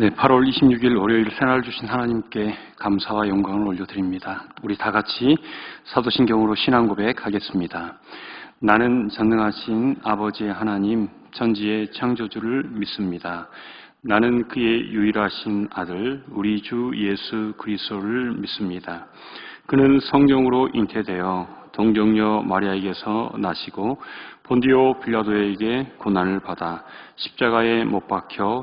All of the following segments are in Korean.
네, 8월 26일 월요일 새날 주신 하나님께 감사와 영광을 올려드립니다. 우리 다 같이 사도신경으로 신앙 고백하겠습니다. 나는 전능하신 아버지의 하나님, 천지의 창조주를 믿습니다. 나는 그의 유일하신 아들, 우리 주 예수 그리스도를 믿습니다. 그는 성령으로 잉태되어 동정녀 마리아에게서 나시고 본디오 빌라도에게 고난을 받아 십자가에 못 박혀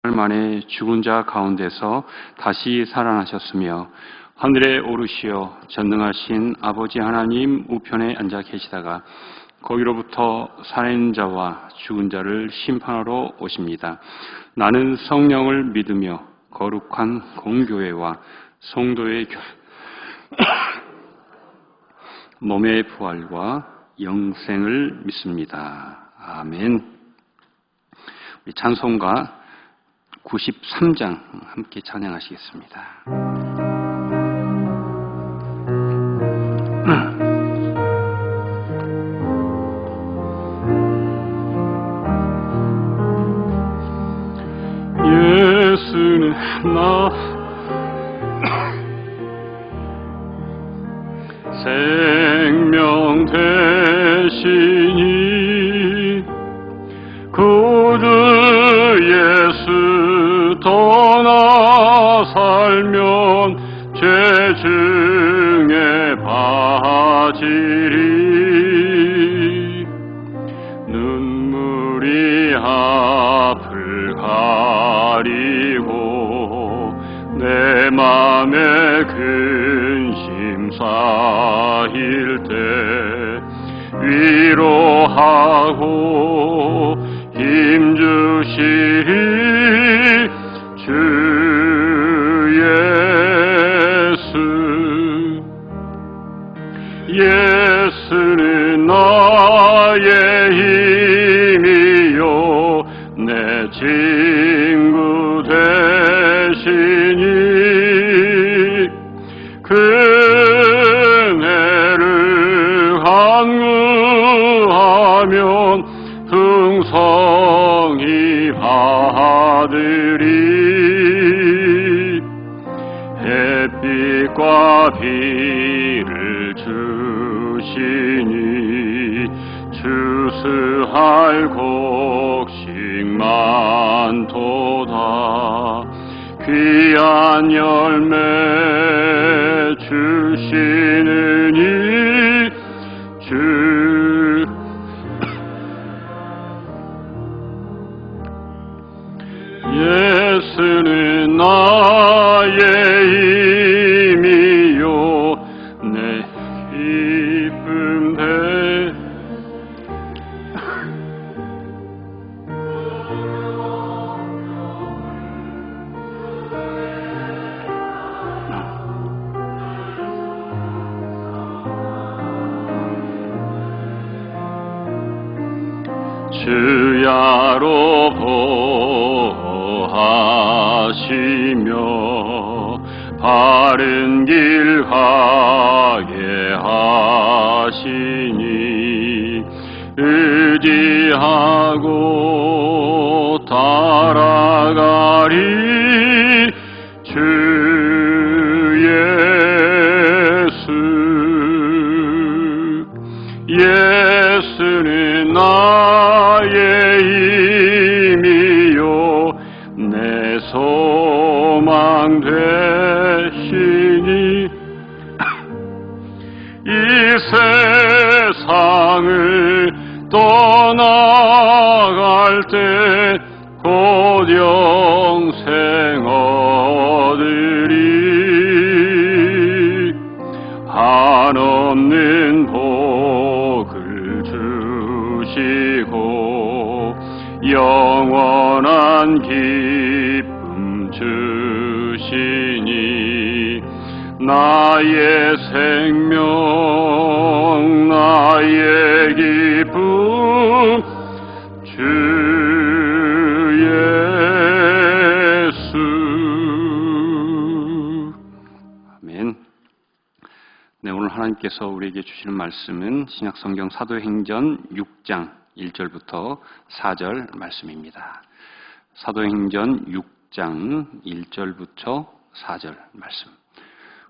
만에 죽은 자 가운데서 다시 살아나셨으며 하늘에 오르시어 전능하신 아버지 하나님 우편에 앉아 계시다가 거기로부터 살아있는 자와 죽은 자를 심판하러 오십니다. 나는 성령을 믿으며 거룩한 공교회와 성도의 몸의 부활과 영생을 믿습니다. 아멘. 우리 찬송가 93장 함께 찬양하시겠습니다. 예수는 나 생명 되시니 구주 예수 떠나 살면 죄 중에 바지리 눈물이 앞을 가리고 내 맘에 근심 쌓일 때 위로하고 힘주시리 주 예수는 나의 힘이요 내 친구 되시니 그 은혜를 간구하면 풍성히 받으리 햇빛과 비를 주시니 추수할 곡식만 도다 귀한 열매 주시느니 예수는 나의 힘이요 내 기쁨 주야로 보호하시며 바른 길 가게 하시니 의지하고 따라가리 주 예수는 나의 힘이요 내 소망 되시니 이 세상을 떠나갈 때 곧 영생 얻으리 한없는 복을 주시고 영원한 기쁨 주시니 나의 생명 나의 기쁨 주 예수. 아멘. 네, 오늘 하나님께서 우리에게 주시는 말씀은 신약성경 사도행전 6장 1절부터 4절 말씀입니다. 사도행전 6장 1절부터 4절 말씀.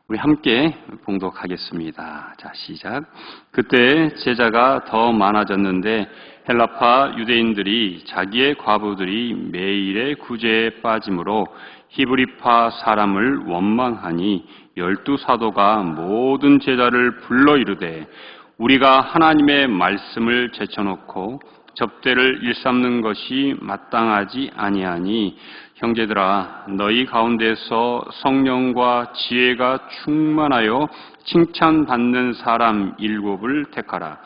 우리 함께 봉독하겠습니다. 자, 시작. 그때 제자가 더 많아졌는데 헬라파 유대인들이 자기의 과부들이 매일의 구제에 빠짐으로 히브리파 사람을 원망하니 12사도가 모든 제자를 불러 이르되 우리가 하나님의 말씀을 제쳐놓고 접대를 일삼는 것이 마땅하지 아니하니 형제들아 너희 가운데서 성령과 지혜가 충만하여 칭찬받는 사람 7을 택하라.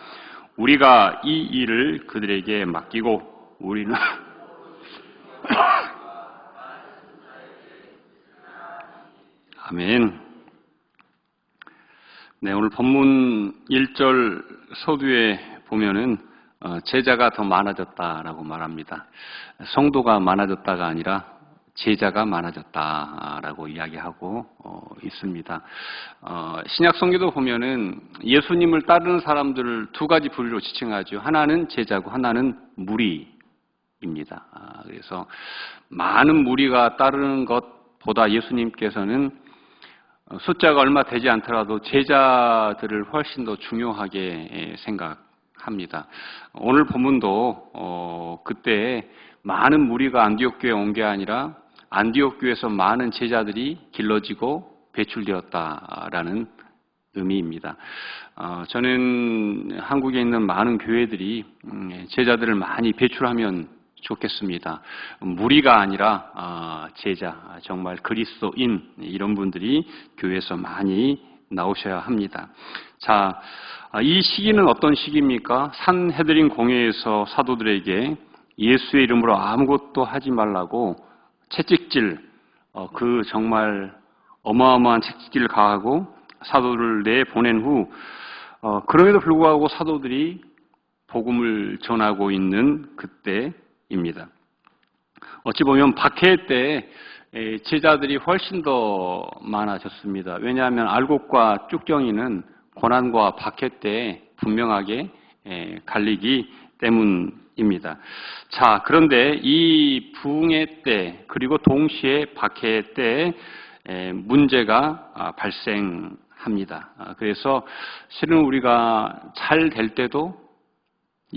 우리가 이 일을 그들에게 맡기고 우리는 아멘. 네, 오늘 본문 1절 서두에 보면은 제자가 더 많아졌다라고 말합니다. 성도가 많아졌다가 아니라 제자가 많아졌다라고 이야기하고 있습니다. 신약 성경도 보면은 예수님을 따르는 사람들을 두 가지 부류로 지칭하죠. 하나는 제자고 하나는 무리입니다. 그래서 많은 무리가 따르는 것보다 예수님께서는 숫자가 얼마 되지 않더라도 제자들을 훨씬 더 중요하게 생각합니다. 오늘 본문도 그때 많은 무리가 안디옥 교회에 온 게 아니라 안디옥 교회에서 많은 제자들이 길러지고 배출되었다라는 의미입니다. 저는 한국에 있는 많은 교회들이 제자들을 많이 배출하면 좋겠습니다. 무리가 아니라 제자, 정말 그리스도인 이런 분들이 교회에서 많이 나오셔야 합니다. 자, 이 시기는 어떤 시기입니까? 산헤드린 공회에서 사도들에게 예수의 이름으로 아무것도 하지 말라고 채찍질, 그 정말 어마어마한 채찍질을 가하고 사도를 내보낸 후 그럼에도 불구하고 사도들이 복음을 전하고 있는 그때입니다. 어찌 보면 박해 때 제자들이 훨씬 더 많아졌습니다. 왜냐하면 알곡과 쭉정이는 고난과 박해 때 분명하게 갈리기 때문입니다. 자, 그런데 이 부흥의 때 그리고 동시에 박해의 때 문제가 발생합니다. 그래서 실은 우리가 잘 될 때도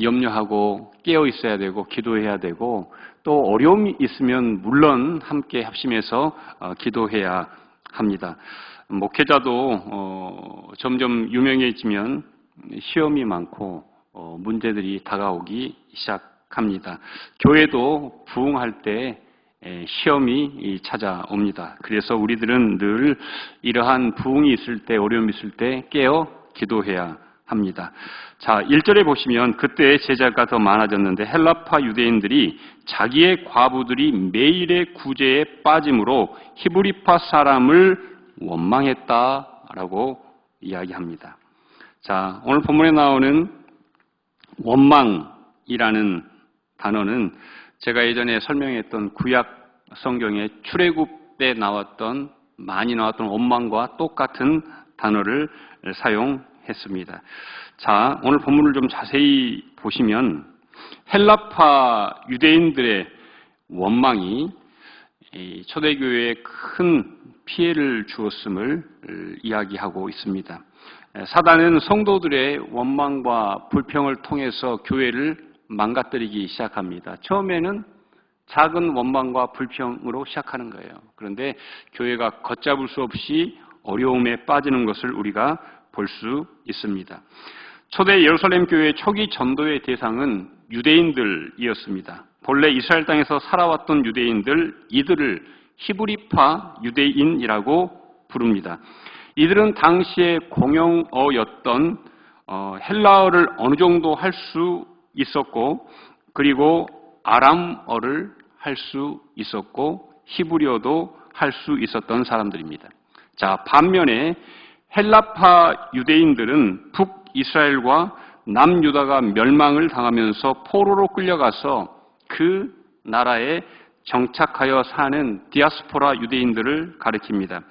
염려하고 깨어 있어야 되고 기도해야 되고 또 어려움이 있으면 물론 함께 합심해서 기도해야 합니다. 목회자도 점점 유명해지면 시험이 많고 문제들이 다가오기 시작합니다. 교회도 부흥할 때 시험이 찾아옵니다. 그래서 우리들은 늘 이러한 부흥이 있을 때, 어려움이 있을 때 깨어 기도해야 합니다. 자, 1절에 보시면 그때 제자가 더 많아졌는데 헬라파 유대인들이 자기의 과부들이 매일의 구제에 빠짐으로 히브리파 사람을 원망했다라고 이야기합니다. 자, 오늘 본문에 나오는 원망이라는 단어는 제가 예전에 설명했던 구약 성경의 출애굽 때 많이 나왔던 원망과 똑같은 단어를 사용했습니다. 자, 오늘 본문을 좀 자세히 보시면 헬라파 유대인들의 원망이 초대교회에 큰 피해를 주었음을 이야기하고 있습니다. 사단은 성도들의 원망과 불평을 통해서 교회를 망가뜨리기 시작합니다. 처음에는 작은 원망과 불평으로 시작하는 거예요. 그런데 교회가 걷잡을 수 없이 어려움에 빠지는 것을 우리가 볼 수 있습니다. 초대 예루살렘 교회의 초기 전도의 대상은 유대인들이었습니다. 본래 이스라엘 땅에서 살아왔던 유대인들, 이들을 히브리파 유대인이라고 부릅니다. 이들은 당시에 공용어였던 헬라어를 어느 정도 할 수 있었고 그리고 아람어를 할 수 있었고 히브리어도 할 수 있었던 사람들입니다. 자, 반면에 헬라파 유대인들은 북이스라엘과 남유다가 멸망을 당하면서 포로로 끌려가서 그 나라에 정착하여 사는 디아스포라 유대인들을 가리킵니다.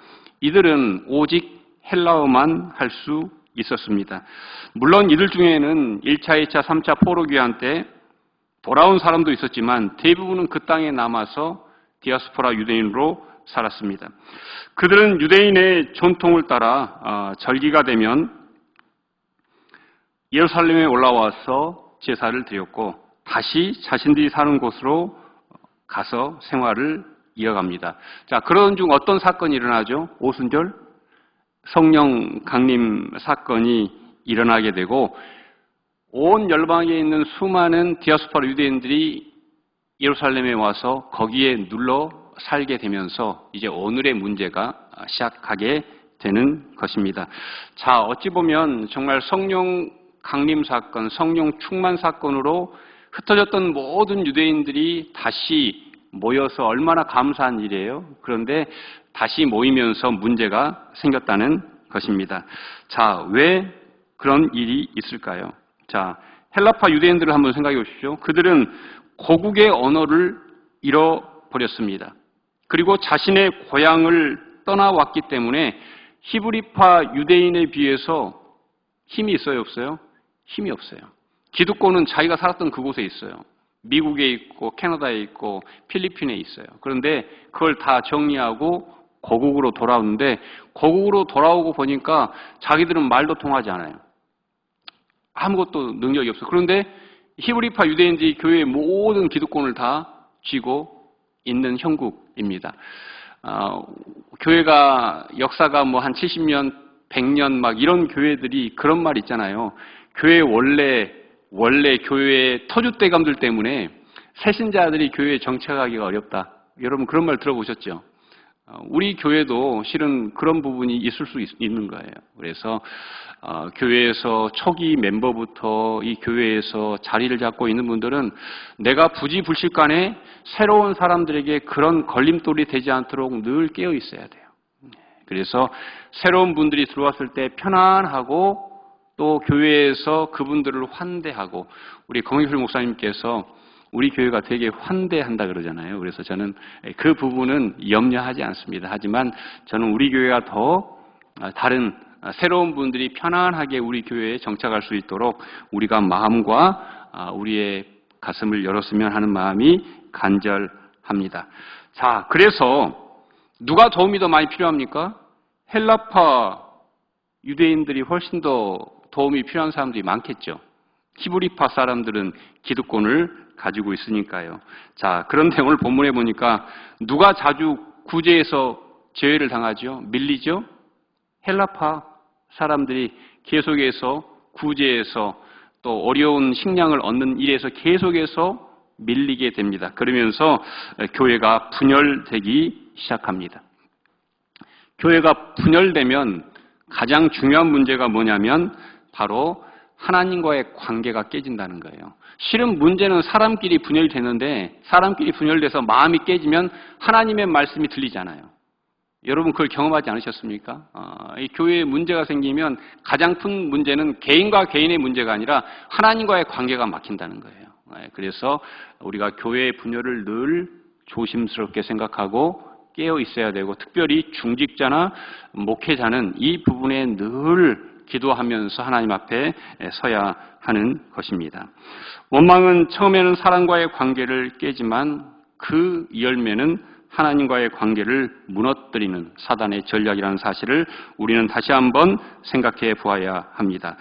이들은 오직 헬라어만 할 수 있었습니다. 물론 이들 중에는 1차, 2차, 3차 포로 귀환 때 돌아온 사람도 있었지만 대부분은 그 땅에 남아서 디아스포라 유대인으로 살았습니다. 그들은 유대인의 전통을 따라 절기가 되면 예루살렘에 올라와서 제사를 드렸고 다시 자신들이 사는 곳으로 가서 생활을 이어갑니다. 자, 그런 중 어떤 사건이 일어나죠? 오순절 성령 강림 사건이 일어나게 되고 온 열방에 있는 수많은 디아스포라 유대인들이 예루살렘에 와서 거기에 눌러 살게 되면서 이제 오늘의 문제가 시작하게 되는 것입니다. 자, 어찌 보면 정말 성령 강림 사건, 성령 충만 사건으로 흩어졌던 모든 유대인들이 다시 모여서 얼마나 감사한 일이에요. 그런데 다시 모이면서 문제가 생겼다는 것입니다. 자, 왜 그런 일이 있을까요? 자, 헬라파 유대인들을 한번 생각해 보십시오. 그들은 고국의 언어를 잃어버렸습니다. 그리고 자신의 고향을 떠나왔기 때문에 히브리파 유대인에 비해서 힘이 있어요, 없어요? 힘이 없어요. 기득권은 자기가 살았던 그곳에 있어요. 미국에 있고 캐나다에 있고 필리핀에 있어요. 그런데 그걸 다 정리하고 고국으로 돌아오는데 고국으로 돌아오고 보니까 자기들은 말도 통하지 않아요. 아무것도 능력이 없어요. 그런데 히브리파 유대인들이 교회의 모든 기득권을 다 쥐고 있는 형국입니다. 교회가 역사가 뭐 한 70년, 100년 막 이런 교회들이 그런 말 있잖아요. 교회 원래 교회의 터줏대감들 때문에 새신자들이 교회에 정착하기가 어렵다. 여러분 그런 말 들어보셨죠? 우리 교회도 실은 그런 부분이 있을 수 있는 거예요. 그래서 교회에서 초기 멤버부터 이 교회에서 자리를 잡고 있는 분들은 내가 부지불식간에 새로운 사람들에게 그런 걸림돌이 되지 않도록 늘 깨어 있어야 돼요. 그래서 새로운 분들이 들어왔을 때 편안하고 또 교회에서 그분들을 환대하고 우리 검은길 목사님께서 우리 교회가 되게 환대한다 그러잖아요. 그래서 저는 그 부분은 염려하지 않습니다. 하지만 저는 우리 교회가 더 다른 새로운 분들이 편안하게 우리 교회에 정착할 수 있도록 우리가 마음과 우리의 가슴을 열었으면 하는 마음이 간절합니다. 자, 그래서 누가 도움이 더 많이 필요합니까? 헬라파 유대인들이 훨씬 더 도움이 필요한 사람들이 많겠죠. 히브리파 사람들은 기득권을 가지고 있으니까요. 자, 그런데 오늘 본문에 보니까 누가 자주 구제에서 제외를 당하죠? 밀리죠? 헬라파 사람들이 계속해서 구제에서 또 어려운 식량을 얻는 일에서 계속해서 밀리게 됩니다. 그러면서 교회가 분열되기 시작합니다. 교회가 분열되면 가장 중요한 문제가 뭐냐면 바로 하나님과의 관계가 깨진다는 거예요. 실은 문제는 사람끼리 분열되는데 사람끼리 분열돼서 마음이 깨지면 하나님의 말씀이 들리잖아요. 여러분 그걸 경험하지 않으셨습니까? 이 교회에 문제가 생기면 가장 큰 문제는 개인과 개인의 문제가 아니라 하나님과의 관계가 막힌다는 거예요. 그래서 우리가 교회의 분열을 늘 조심스럽게 생각하고 깨어 있어야 되고 특별히 중직자나 목회자는 이 부분에 늘 기도하면서 하나님 앞에 서야 하는 것입니다. 원망은 처음에는 사람과의 관계를 깨지만 그 열매는 하나님과의 관계를 무너뜨리는 사단의 전략이라는 사실을 우리는 다시 한번 생각해 보아야 합니다.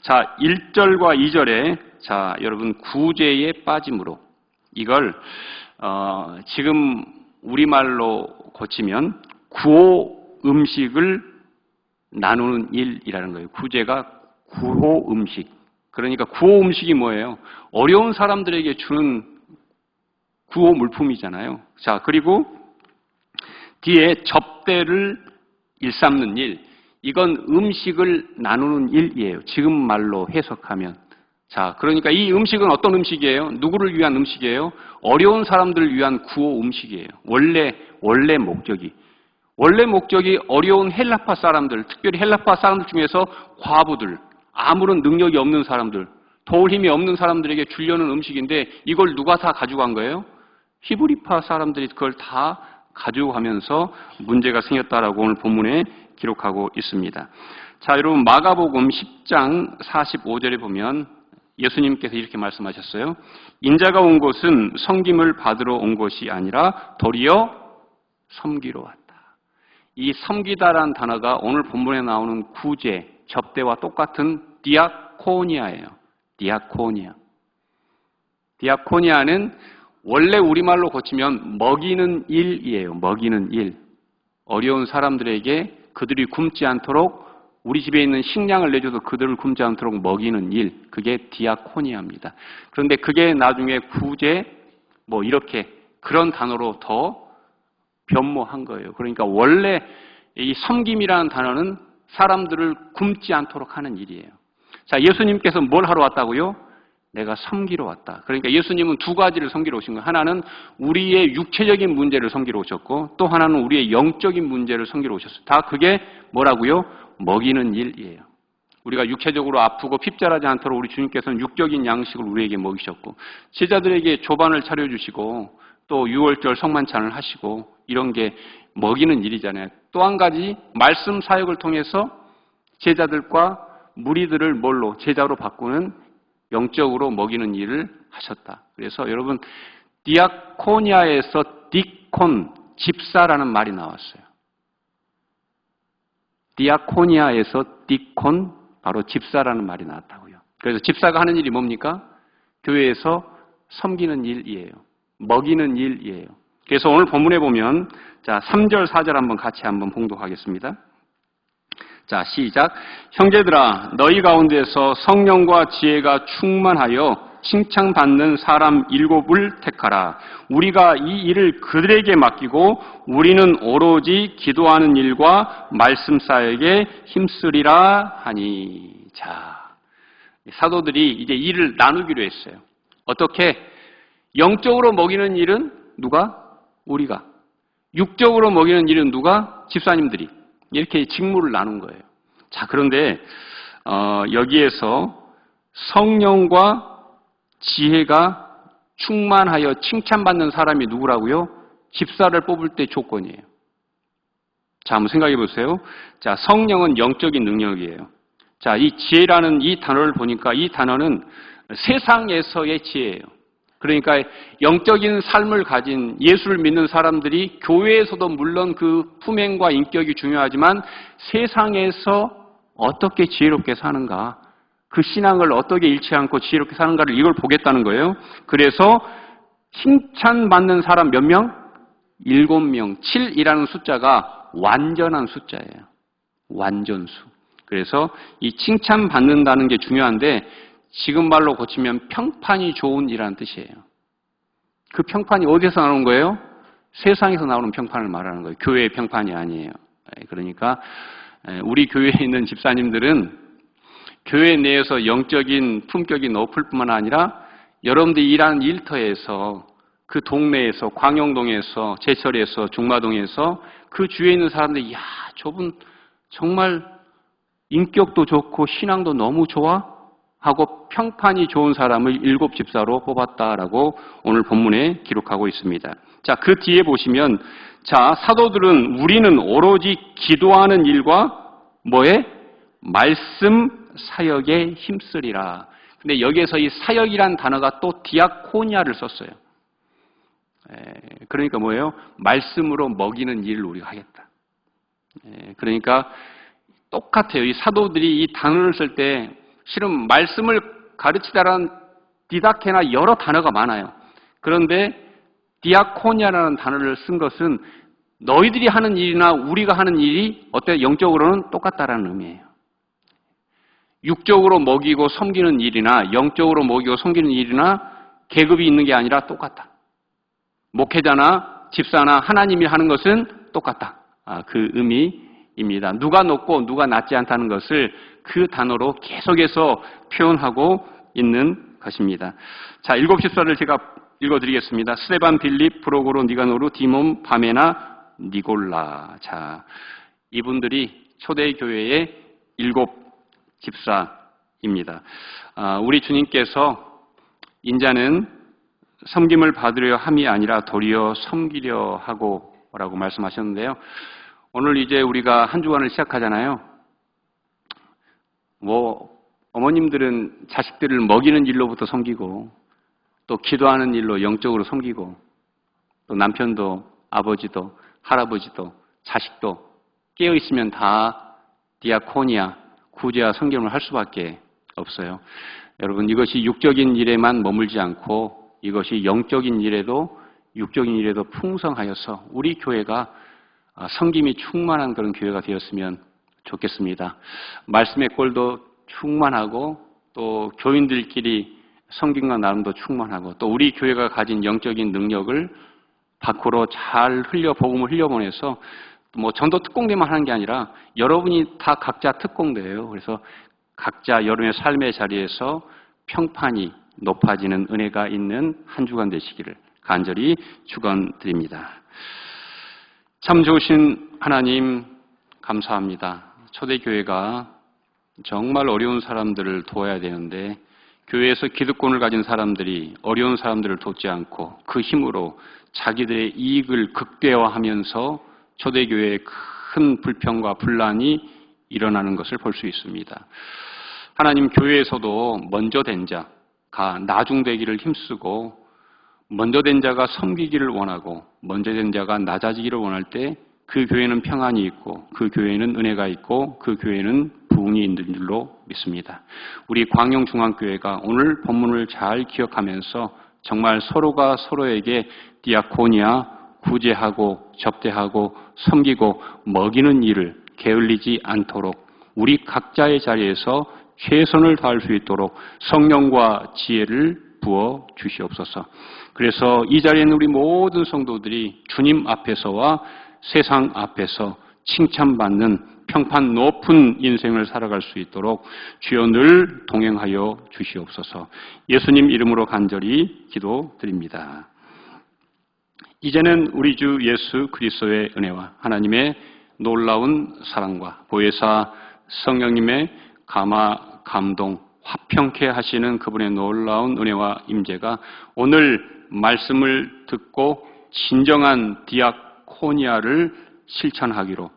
자, 1절과 2절에 자, 여러분 구제에 빠짐으로 이걸 지금 우리말로 고치면 구호 음식을 나누는 일이라는 거예요. 구제가 구호 음식. 그러니까 구호 음식이 뭐예요? 어려운 사람들에게 주는 구호 물품이잖아요. 자, 그리고 뒤에 접대를 일삼는 일. 이건 음식을 나누는 일이에요. 지금 말로 해석하면. 자, 그러니까 이 음식은 어떤 음식이에요? 누구를 위한 음식이에요? 어려운 사람들을 위한 구호 음식이에요. 원래 목적이. 원래 목적이 어려운 헬라파 사람들, 특별히 헬라파 사람들 중에서 과부들, 아무런 능력이 없는 사람들, 도울 힘이 없는 사람들에게 주려는 음식인데 이걸 누가 다 가져간 거예요? 히브리파 사람들이 그걸 다 가지고 가면서 문제가 생겼다라고 오늘 본문에 기록하고 있습니다. 자, 여러분 마가복음 10장 45절에 보면 예수님께서 이렇게 말씀하셨어요. 인자가 온 것은 섬김을 받으러 온 것이 아니라 도리어 섬기러 왔다. 이 섬기다라는 단어가 오늘 본문에 나오는 구제, 접대와 똑같은 디아코니아예요. 디아코니아. 디아코니아는 원래 우리말로 고치면 먹이는 일이에요. 먹이는 일. 어려운 사람들에게 그들이 굶지 않도록 우리 집에 있는 식량을 내줘도 그들을 굶지 않도록 먹이는 일. 그게 디아코니아입니다. 그런데 그게 나중에 구제, 이렇게 그런 단어로 더 변모한 거예요. 그러니까 원래 이 섬김이라는 단어는 사람들을 굶지 않도록 하는 일이에요. 자, 예수님께서 뭘 하러 왔다고요? 내가 섬기러 왔다. 그러니까 예수님은 두 가지를 섬기러 오신 거예요. 하나는 우리의 육체적인 문제를 섬기러 오셨고 또 하나는 우리의 영적인 문제를 섬기러 오셨어요. 다 그게 뭐라고요? 먹이는 일이에요. 우리가 육체적으로 아프고 핍절하지 않도록 우리 주님께서는 육적인 양식을 우리에게 먹이셨고 제자들에게 조반을 차려주시고 또 유월절 성만찬을 하시고 이런 게 먹이는 일이잖아요. 또 한 가지 말씀 사역을 통해서 제자들과 무리들을 뭘로? 제자로 바꾸는 영적으로 먹이는 일을 하셨다. 그래서 여러분 디아코니아에서 디콘, 집사라는 말이 나왔어요. 디아코니아에서 디콘, 바로 집사라는 말이 나왔다고요. 그래서 집사가 하는 일이 뭡니까? 교회에서 섬기는 일이에요. 먹이는 일이에요. 그래서 오늘 본문에 보면 자 3절, 4절 한번 같이 한번 봉독하겠습니다. 자, 시작. 형제들아, 너희 가운데서 성령과 지혜가 충만하여 칭찬받는 사람 7을 택하라. 우리가 이 일을 그들에게 맡기고 우리는 오로지 기도하는 일과 말씀 사역에 힘쓰리라 하니. 자, 사도들이 이제 일을 나누기로 했어요. 어떻게? 영적으로 먹이는 일은 누가? 우리가. 육적으로 먹이는 일은 누가? 집사님들이. 이렇게 직무를 나눈 거예요. 자, 그런데 여기에서 성령과 지혜가 충만하여 칭찬받는 사람이 누구라고요? 집사를 뽑을 때 조건이에요. 자, 한번 생각해 보세요. 자, 성령은 영적인 능력이에요. 자, 이 지혜라는 이 단어를 보니까 이 단어는 세상에서의 지혜예요. 그러니까 영적인 삶을 가진 예수를 믿는 사람들이 교회에서도 물론 그 품행과 인격이 중요하지만 세상에서 어떻게 지혜롭게 사는가, 그 신앙을 어떻게 잃지 않고 지혜롭게 사는가를 이걸 보겠다는 거예요. 그래서 칭찬받는 사람 몇 명? 7명. 7이라는 숫자가 완전한 숫자예요. 완전수. 그래서 이 칭찬받는다는 게 중요한데 지금 말로 고치면 평판이 좋은 이라는 뜻이에요. 그 평판이 어디서 나오는 거예요? 세상에서 나오는 평판을 말하는 거예요. 교회의 평판이 아니에요. 그러니까 우리 교회에 있는 집사님들은 교회 내에서 영적인 품격이 높을 뿐만 아니라 여러분들이 일하는 일터에서 그 동네에서 광영동에서 제철에서 중마동에서 그 주위에 있는 사람들이 야, 저분 정말 인격도 좋고 신앙도 너무 좋아? 하고 평판이 좋은 사람을 7집사로 뽑았다라고 오늘 본문에 기록하고 있습니다. 자, 그 뒤에 보시면 자, 사도들은 우리는 오로지 기도하는 일과 뭐에? 말씀 사역에 힘쓰리라. 근데 여기에서 이 사역이란 단어가 또 디아코니아를 썼어요. 그러니까 뭐예요? 말씀으로 먹이는 일을 우리가 하겠다. 그러니까 똑같아요. 이 사도들이 이 단어를 쓸 때 실은 말씀을 가르치다라는 디다케나 여러 단어가 많아요. 그런데 디아코니아라는 단어를 쓴 것은 너희들이 하는 일이나 우리가 하는 일이 어때요? 영적으로는 똑같다라는 의미예요. 육적으로 먹이고 섬기는 일이나 영적으로 먹이고 섬기는 일이나 계급이 있는 게 아니라 똑같다. 목회자나 집사나 하나님이 하는 것은 똑같다. 그 의미입니다. 누가 높고 누가 낮지 않다는 것을 그 단어로 계속해서 표현하고 있는 것입니다. 자, 7집사를 제가 읽어드리겠습니다. 스데반, 빌립, 프로고로, 니가노르, 디몬, 바메나, 니골라. 자, 이분들이 초대교회의 7집사입니다. 우리 주님께서 인자는 섬김을 받으려 함이 아니라 도리어 섬기려 하고 라고 말씀하셨는데요. 오늘 이제 우리가 한 주간을 시작하잖아요. 어머님들은 자식들을 먹이는 일로부터 섬기고 또 기도하는 일로 영적으로 섬기고 또 남편도 아버지도 할아버지도 자식도 깨어있으면 다 디아코니아, 구제와 섬김을 할 수밖에 없어요. 여러분, 이것이 육적인 일에만 머물지 않고 이것이 영적인 일에도 육적인 일에도 풍성하여서 우리 교회가 섬김이 충만한 그런 교회가 되었으면 좋겠습니다. 말씀의 꼴도 충만하고 또 교인들끼리 섬김과 나눔도 충만하고 또 우리 교회가 가진 영적인 능력을 밖으로 잘 복음을 흘려보내서 뭐 전도 특공대만 하는 게 아니라 여러분이 다 각자 특공대예요. 그래서 각자 여러분의 삶의 자리에서 평판이 높아지는 은혜가 있는 한 주간 되시기를 간절히 축원드립니다. 참 좋으신 하나님 감사합니다. 초대교회가 정말 어려운 사람들을 도와야 되는데 교회에서 기득권을 가진 사람들이 어려운 사람들을 돕지 않고 그 힘으로 자기들의 이익을 극대화하면서 초대교회에 큰 불평과 분란이 일어나는 것을 볼 수 있습니다. 하나님, 교회에서도 먼저 된 자가 나중되기를 힘쓰고 먼저 된 자가 섬기기를 원하고 먼저 된 자가 낮아지기를 원할 때 그 교회는 평안이 있고 그 교회는 은혜가 있고 그 교회는 부흥이 있는 줄로 믿습니다. 우리 광영중앙교회가 오늘 본문을 잘 기억하면서 정말 서로가 서로에게 디아코니아, 구제하고 접대하고 섬기고 먹이는 일을 게을리지 않도록 우리 각자의 자리에서 최선을 다할 수 있도록 성령과 지혜를 부어 주시옵소서. 그래서 이 자리에 있는 우리 모든 성도들이 주님 앞에서와 세상 앞에서 칭찬받는 평판 높은 인생을 살아갈 수 있도록 주여 늘 동행하여 주시옵소서. 예수님 이름으로 간절히 기도드립니다. 이제는 우리 주 예수 그리스도의 은혜와 하나님의 놀라운 사랑과 보혜사 성령님의 감화, 감동, 화평케 하시는 그분의 놀라운 은혜와 임재가 오늘 말씀을 듣고 진정한 디아코니아를 실천하기로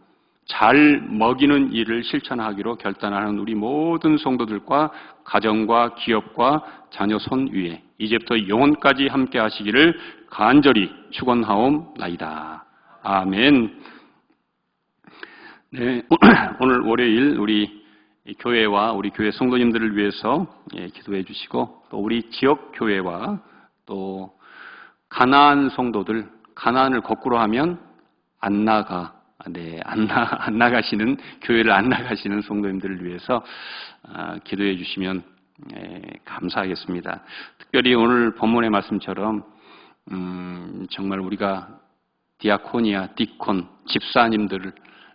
잘 먹이는 일을 실천하기로 결단하는 우리 모든 성도들과 가정과 기업과 자녀 손 위에 이제부터 영원까지 함께 하시기를 간절히 축원하옵나이다. 아멘. 네, 오늘 월요일 우리 교회와 우리 교회 성도님들을 위해서 기도해 주시고 또 우리 지역 교회와 또 가나안 성도들, 가나안을 거꾸로 하면 안 나가시는 교회를 안 나가시는 성도님들을 위해서 기도해 주시면 감사하겠습니다. 특별히 오늘 본문의 말씀처럼 정말 우리가 디아코니아, 디콘, 집사님들을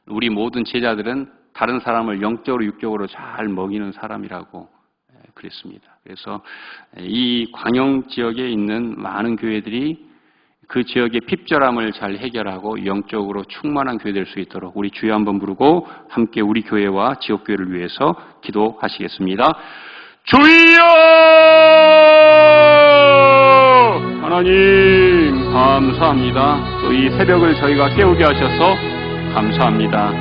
우리 모든 제자들은 다른 사람을 영적으로 육적으로 잘 먹이는 사람이라고 그랬습니다. 그래서 이 광영 지역에 있는 많은 교회들이 그 지역의 핍절함을 잘 해결하고 영적으로 충만한 교회 될 수 있도록 우리 주여 한번 부르고 함께 우리 교회와 지역교회를 위해서 기도하시겠습니다. 주여! 하나님 감사합니다. 또 이 새벽을 저희가 깨우게 하셔서 감사합니다.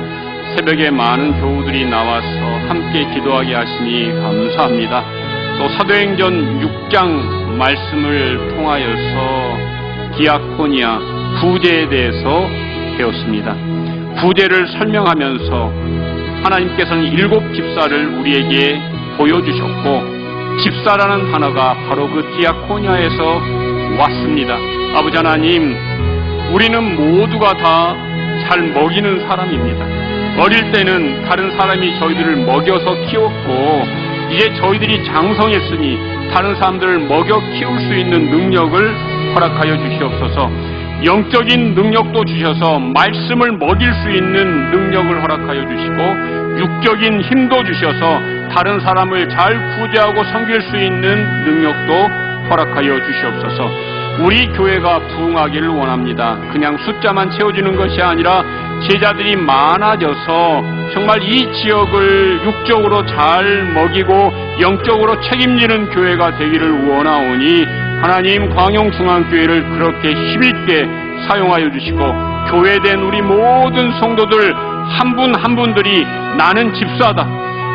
새벽에 많은 교우들이 나와서 함께 기도하게 하시니 감사합니다. 또 사도행전 6장 말씀을 통하여서 디아코니아, 구제에 대해서 배웠습니다. 구제를 설명하면서 하나님께서는 7 집사를 우리에게 보여주셨고 집사라는 단어가 바로 그 디아코니아에서 왔습니다. 아버지 하나님, 우리는 모두가 다 잘 먹이는 사람입니다. 어릴 때는 다른 사람이 저희들을 먹여서 키웠고 이제 저희들이 장성했으니 다른 사람들을 먹여 키울 수 있는 능력을 허락하여 주시옵소서. 영적인 능력도 주셔서 말씀을 먹일 수 있는 능력을 허락하여 주시고 육적인 힘도 주셔서 다른 사람을 잘 구제하고 섬길 수 있는 능력도 허락하여 주시옵소서. 우리 교회가 부흥하기를 원합니다. 그냥 숫자만 채워주는 것이 아니라 제자들이 많아져서 정말 이 지역을 육적으로 잘 먹이고 영적으로 책임지는 교회가 되기를 원하오니 하나님 광영중앙교회를 그렇게 힘있게 사용하여 주시고 교회된 우리 모든 성도들 한 분 한 분들이 나는 집사다,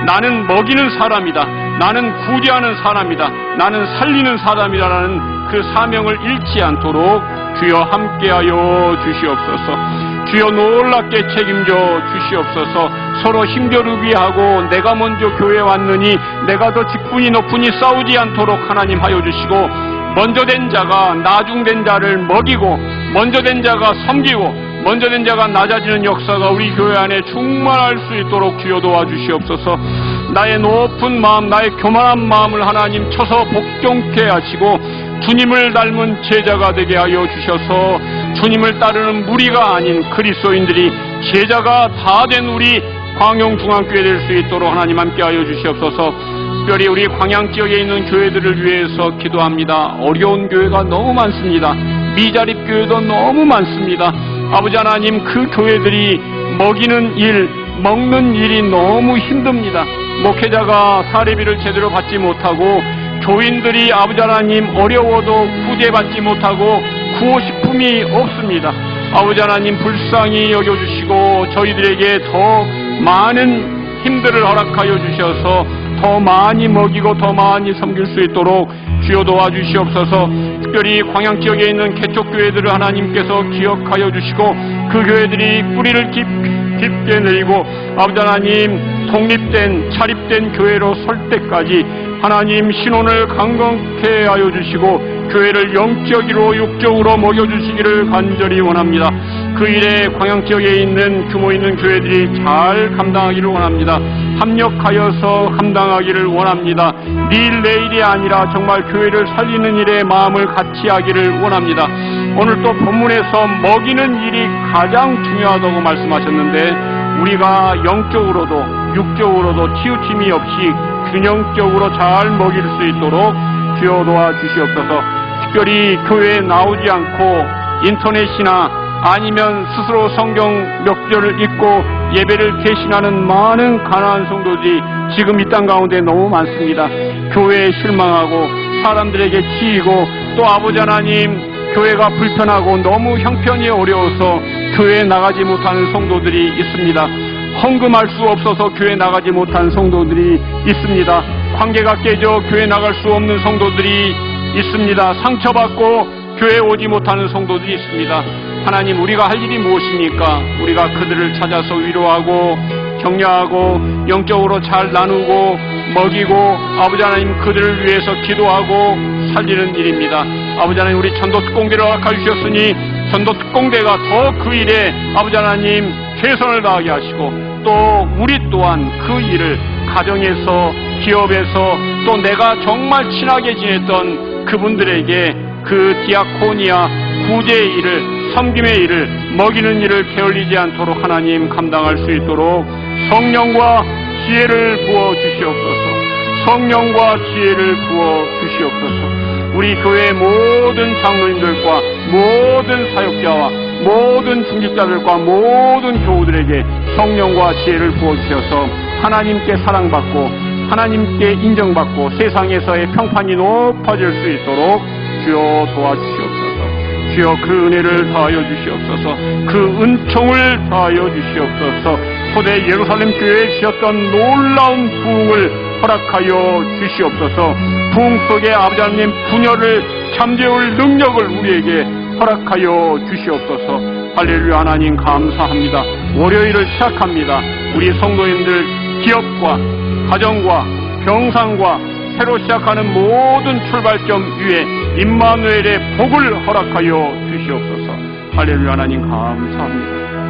나는 먹이는 사람이다, 나는 구제하는 사람이다, 나는 살리는 사람이다라는 그 사명을 잃지 않도록 주여 함께하여 주시옵소서. 주여 놀랍게 책임져 주시옵소서. 서로 힘겨루기 하고 내가 먼저 교회에 왔느니 내가 더 직분이 높으니 싸우지 않도록 하나님 하여 주시고, 먼저 된 자가 나중된 자를 먹이고 먼저 된 자가 섬기고 먼저 된 자가 낮아지는 역사가 우리 교회 안에 충만할 수 있도록 주여 도와주시옵소서. 나의 높은 마음, 나의 교만한 마음을 하나님 쳐서 복종케 하시고 주님을 닮은 제자가 되게 하여 주셔서 주님을 따르는 무리가 아닌 그리스도인들이 제자가 다 된 우리 광용중앙교회 될 수 있도록 하나님 함께하여 주시옵소서. 특별히 우리 광양 지역에 있는 교회들을 위해서 기도합니다. 어려운 교회가 너무 많습니다. 미자립 교회도 너무 많습니다. 아버지 하나님, 그 교회들이 먹이는 일, 먹는 일이 너무 힘듭니다. 목회자가 사례비를 제대로 받지 못하고 교인들이 아버지 하나님 어려워도 구제받지 못하고 구호식품이 없습니다. 아버지 하나님 불쌍히 여겨주시고 저희들에게 더 많은 힘들을 허락하여 주셔서 더 많이 먹이고 더 많이 섬길 수 있도록 주여 도와주시옵소서. 특별히 광양 지역에 있는 개척교회들을 하나님께서 기억하여 주시고 그 교회들이 뿌리를 깊게 내리고 아버지 하나님 독립된 자립된 교회로 설 때까지 하나님 신혼을 강건케 하여 주시고 교회를 영적으로 육적으로 먹여주시기를 간절히 원합니다. 그 일에 광양 지역에 있는 규모 있는 교회들이 잘 감당하기를 원합니다. 합력하여서 감당하기를 원합니다. 내일이 아니라 정말 교회를 살리는 일에 마음을 같이 하기를 원합니다. 오늘 또 본문에서 먹이는 일이 가장 중요하다고 말씀하셨는데 우리가 영적으로도 육적으로도 치우침이 없이 균형적으로 잘 먹일 수 있도록 주여 도와주시옵소서. 특별히 교회에 나오지 않고 인터넷이나 아니면 스스로 성경 몇 절을 읽고 예배를 대신하는 많은 가난한 성도들이 지금 이 땅 가운데 너무 많습니다. 교회에 실망하고 사람들에게 치이고 또 아버지 하나님 교회가 불편하고 너무 형편이 어려워서 교회에 나가지 못하는 성도들이 있습니다. 헌금할 수 없어서 교회 나가지 못한 성도들이 있습니다. 관계가 깨져 교회 나갈 수 없는 성도들이 있습니다. 상처받고 교회에 오지 못하는 성도들이 있습니다. 하나님, 우리가 할 일이 무엇입니까? 우리가 그들을 찾아서 위로하고 격려하고 영적으로 잘 나누고 먹이고 아버지 하나님 그들을 위해서 기도하고 살리는 일입니다. 아버지 하나님, 우리 전도특공대를 허락해 주셨으니 전도특공대가 더 그 일에 아버지 하나님 최선을 다하게 하시고 또 우리 또한 그 일을 가정에서 기업에서 또 내가 정말 친하게 지냈던 그분들에게 그 디아코니아 구제의 일을 섬김의 일을 먹이는 일을 게을리지 않도록 하나님 감당할 수 있도록 성령과 지혜를 부어 주시옵소서. 성령과 지혜를 부어 주시옵소서. 우리 교회의 모든 장로님들과 모든 사역자와 모든 중직자들과 모든 교우들에게 성령과 지혜를 부어 주셔서 하나님께 사랑받고 하나님께 인정받고 세상에서의 평판이 높아질 수 있도록 주여 도와주시옵소서. 주여 그 은혜를 다하여 주시옵소서. 그 은총을 다하여 주시옵소서. 초대 예루살렘 교회에 주셨던 놀라운 부흥을 허락하여 주시옵소서. 부흥 속에 아버지 하나님 분열을 잠재울 능력을 우리에게 허락하여 주시옵소서. 할렐루야. 하나님 감사합니다. 월요일을 시작합니다. 우리 성도님들 기업과 가정과 병상과 새로 시작하는 모든 출발점 위에 임마누엘의 복을 허락하여 주시옵소서. 할렐루야. 하나님 감사합니다.